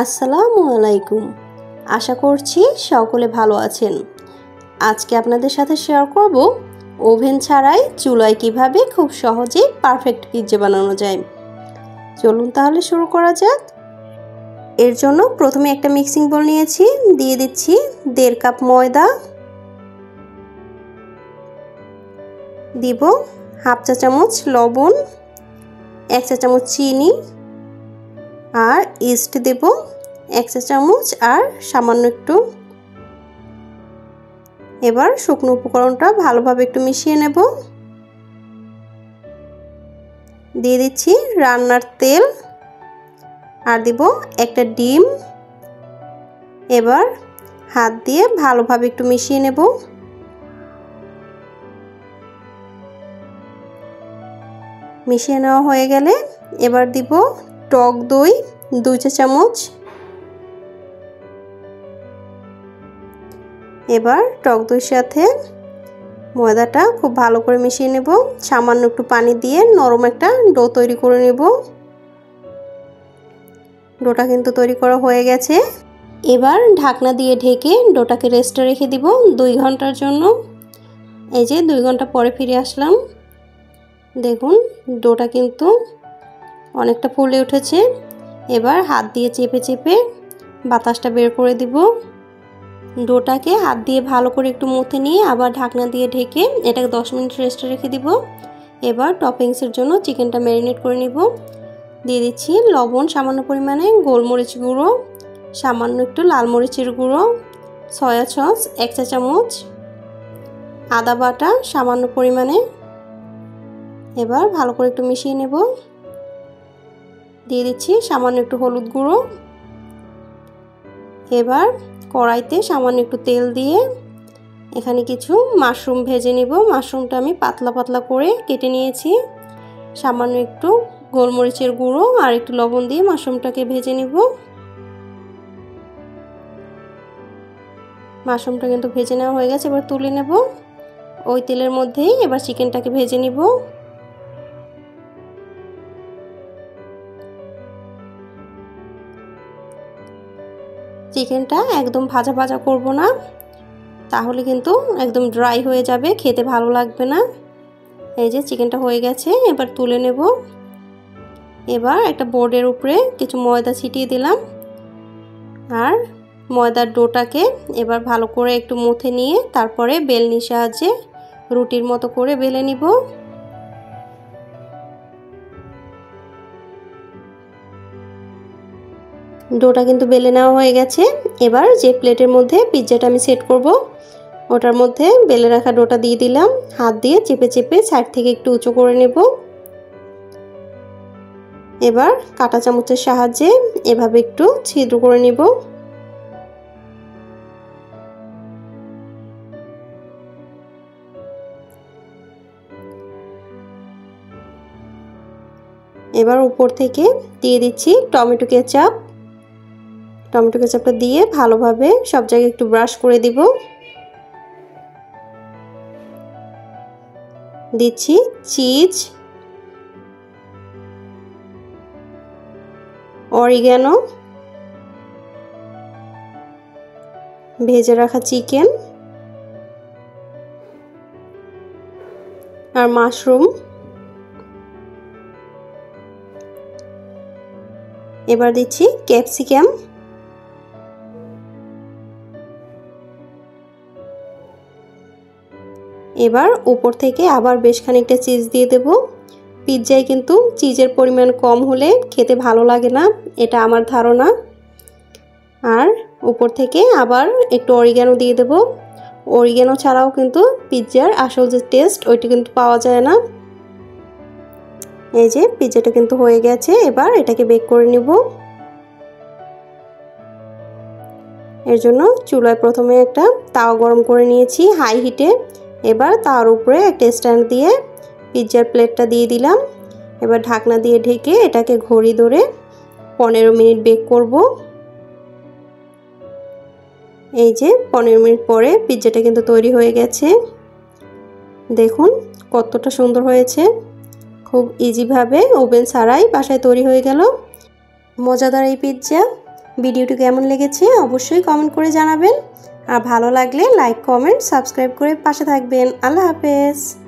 আসসালামু আলাইকুম। আশা করছি সকলে ভালো আছেন। আজকে আপনাদের সাথে শেয়ার করব ওভেন ছাড়াই চুলায় কিভাবে খুব সহজে পারফেক্ট পিৎজা বানানো যায়। চলুন তাহলে শুরু করা যাক। এর জন্য প্রথমে একটা মিক্সিং বোল নিয়েছি, দিয়ে দিচ্ছি 1.5 কাপ ময়দা, দিব হাফ চা চামচ লবণ, 1 চা চামচ চিনি আর ইস্ট দেব 1 চা চামচ আর সামান্য একটু। এবার শুকনো উপকরণটা ভালোভাবে একটু মিশিয়ে নেব। দিয়ে দিচ্ছি রান্নার তেল আর দিব একটা ডিম। এবার হাত দিয়ে ভালোভাবে একটু মিশিয়ে নেব। মিশিয়ে নেওয়া হয়ে গেলে এবার দিব টক দই 2 চা চামচ। এবার টক দইয়ের সাথে ময়দাটা খুব ভালো করে মিশিয়ে নেব। সামান্য একটু পানি দিয়ে নরম একটা ডো তৈরি করে নেব। ডোটা কিন্তু তৈরি করা হয়ে গেছে। এবার ঢাকনা দিয়ে ঢেকে ডোটাকে রেস্টে রেখে দিব 2 ঘন্টার জন্য। এই যে 2 ঘন্টা পরে ফিরে আসলাম। দেখুন ডোটা কিন্তু অনেকটা ফুলে উঠেছে। এবার হাত দিয়ে চেপে চেপে বাতাসটা বের করে দিব। ডোটাকে হাত দিয়ে ভালো করে একটু মুথে নিয়ে আবার ঢাকনা দিয়ে ঢেকে এটাকে 10 মিনিট রেস্টে রেখে দিব। এবার টপিংসের জন্য চিকেনটা ম্যারিনেট করে নিব। দিয়ে দিচ্ছি লবণ সামান্য পরিমাণে, গোলমরিচ গুঁড়ো, সামান্য একটু লাল মরিচের গুঁড়ো, সয়া সস 1 চা চামচ, আদা বাটা সামান্য পরিমাণে। এবার ভালো করে একটু মিশিয়ে নেব। দিয়ে দিচ্ছি সামান্য একটু হলুদ গুঁড়ো। এবার কড়াইতে সামান্য একটু তেল দিয়ে এখানে কিছু মাশরুম ভেজে নিব। মাশরুমটা আমি পাতলা পাতলা করে কেটে নিয়েছি। সামান্য একটু গোলমরিচের গুঁড়ো আর একটু লবণ দিয়ে মাশরুমটাকে ভেজে নিব। মাশরুমটা কিন্তু ভেজে নেওয়া হয়ে গেছে। এবার তুলে নেব। ওই তেলের মধ্যেই এবার চিকেনটাকে ভেজে নিব। চিকেনটা একদম ভাজা ভাজা করব না, তাহলে কিন্তু একদম ড্রাই হয়ে যাবে, খেতে ভালো লাগবে না। এই যে চিকেনটা হয়ে গেছে, এবার তুলে নেব। এবার একটা বোর্ডের উপরে কিছু ময়দা ছিটিয়ে দিলাম আর ময়দার ডোটাকে এবার ভালো করে একটু মুথে নিয়ে তারপরে বেলনির সাহায্যে রুটির মতো করে বেলে নিব। ডোটা কিন্তু বেলে নেওয়া হয়ে গেছে। এবার যে প্লেটের মধ্যে পিৎজাটা আমি সেট করব ওটার মধ্যে বেলে রাখা ডোটা দিয়ে দিলাম। হাত দিয়ে চেপে চেপে সাইড থেকে একটু উঁচু করে নেব। এবার কাঁটা চামচের সাহায্যে এভাবে একটু ছিদ্র করে নিব। এবার উপর থেকে দিয়ে দিচ্ছি টমেটো কেচাপ। টমেটো কেচাপটা দিয়ে ভালোভাবে সব জায়গায় একটু ব্রাশ করে দিব। দিচ্ছি চিজ, অরিগ্যানো, ভেজে রাখা চিকেন আর মাশরুম। এবার দিচ্ছি ক্যাপসিকাম। এবার উপর থেকে আবার বেশ খানিকটা চিজ দিয়ে দেব। পিৎজায় কিন্তু চিজের পরিমাণ কম হলে খেতে ভালো লাগে না, এটা আমার ধারণা। আর উপর থেকে আবার একটু অরিগ্যানো দিয়ে দেব। অরিগ্যানো ছাড়াও কিন্তু পিৎজার আসল যে টেস্ট ওইটা কিন্তু পাওয়া যায় না। এই যে পিৎজাটা কিন্তু হয়ে গেছে। এবার এটাকে বেক করে নিব। এর জন্য চুলায় প্রথমে একটা তাওয়া গরম করে নিয়েছি হাই হিটে। এবার তার উপরে একটা স্ট্যান্ড দিয়ে পিৎজার প্লেটটা দিয়ে দিলাম। এবার ঢাকনা দিয়ে ঢেকে এটাকে ঘড়ি ধরে 15 মিনিট বেক করব। এই যে 15 মিনিট পরে পিৎজাটা কিন্তু তৈরি হয়ে গেছে। দেখুন কতটা সুন্দর হয়েছে। খুব ইজিভাবে ওভেন ছাড়াই বাসায় তৈরি হয়ে গেল মজাদার এই পিৎজা। ভিডিওটি কেমন লেগেছে অবশ্যই কমেন্ট করে জানাবেন। আর ভালো লাগলে লাইক, কমেন্ট, সাবস্ক্রাইব করে পাশে থাকবেন। আল্লাহ হাফেজ।